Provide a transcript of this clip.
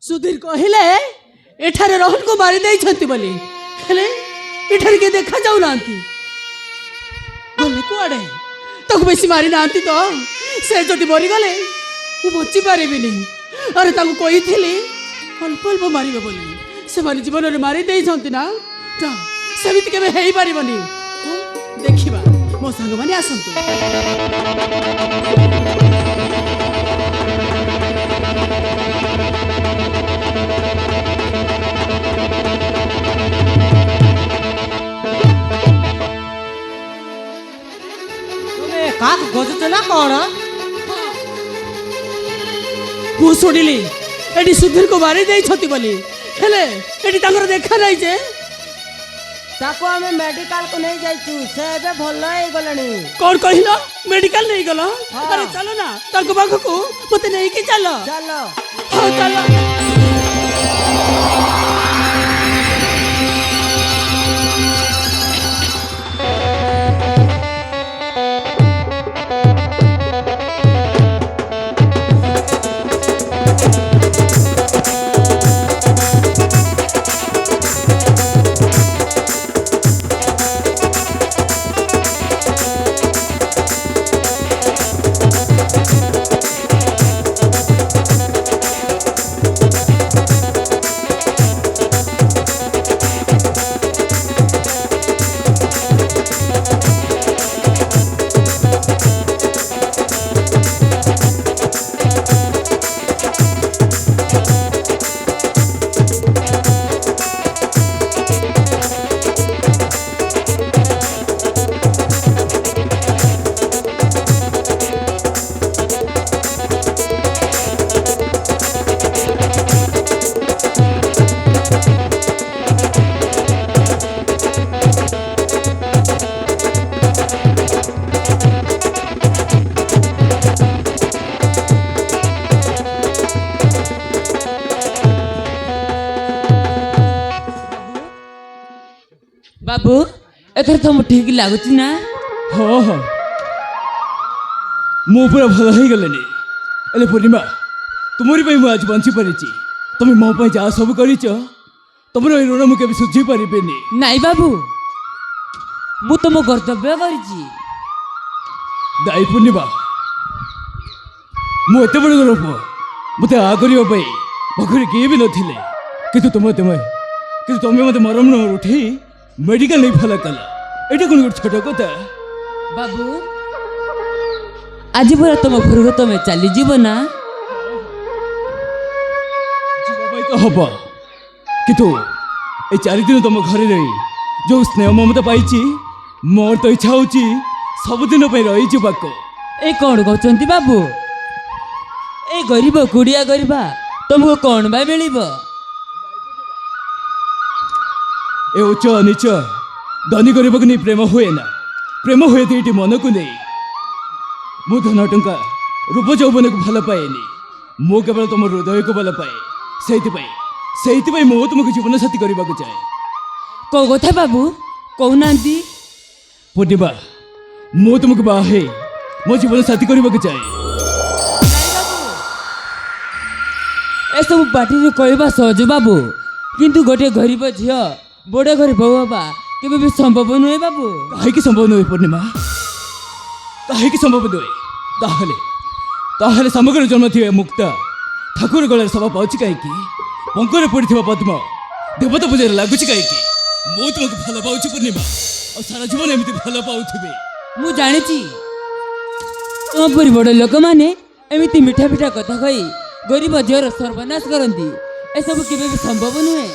सुधीर कहले एठारे रोहन को मारी दे छंती बोली हेले एठारे के देखा जाऊ नांती बोले कुआडे तक बेसी मारी नांती तो से जदी मरी गले मु बची पारिबिनी अरे ताकू कहिथिली अल्प अल्प मारिबे बोली से मारी जीवन रे मारी दे छंती ना जा सेमिति केबे हेई पारिबनी देखिबा मो संग माने आसंतु काक गजुच ना कौन मु शुणिली एटी सुधीर को मारी दे छती बोली हेले एटी तांकर देखा नाही जे ताको हमें मेडिकल को नहीं जाइछु से बे भलो हे गलनी कौन कहिलो मेडिकल नहीं गलो अरे चलो ना तांको बाखु को मते नहीं कि चलो चलो हां चलो बाबू एथर तुम ठीक लगुच ना हाँ हाँ मु पूरा भल हो गले एले पूर्णिमा तुमरी पे आज बंची पारी तुम मो पे जहाँ सब कर तुम ऋण मुझे सुझी पारे नाई बाबू मु तुम कर्तव्य करिछि दाई पूर्णिमा मुझे बड़ घर पुआ मत आ करने पाखरे किए भी नथिले किंतु तुम्हें मत मरम न उठी मेडिकल नहीं फल कला एटा कौन गोटे छोट कथा बाबू आज पूरा तुम घर को तुम चली जीव ना तो हम किंतु ये 4 दिन तुम घर रही जो स्नेह ममता पाई मोर तो इच्छा हो सबुदिन रही पाक ए कौन कहते बाबू ए गरीब कुड़िया गरीबा तुमको कौन बा मिल ए उच्च नीच धनी गरीब को नहीं प्रेम हुए ना प्रेम हुए तो ये मन को नहीं मु धन टंका रूप यौवन को भल पाएनि मु केवल तुम हृदय को भल पाए से मु तुमको जीवन साथी करने को चाहे कौ कथा बाबू कहना पूर्णिमा मु तुमको बाहे मो जीवन साथी करने को चाहे ए सब पार्टी कहवा सहज बाबू किंतु गोटे गरीब झील बड़े घर बहु हवा केबे भी संभव नुहे बाबू कहीं संभव नुहे पूर्णिमा कहीं संभव नुहे ताहले सामग्री जन्म थी मुक्ता ठाकुर गलार सभा पाँच कहीं पंकर पड़ी पद्म देवता पूजा लगुच कहीं मु तुमको भल पाऊँ पूर्णिमा और सारा जीवन एमती भल पाऊे मु जानी तुम परी बड़ लोक मैंने एमती मीठा मीठा कथा कही गरीब झीर सर्वनाश करती ए सब केबे भी संभव नुहे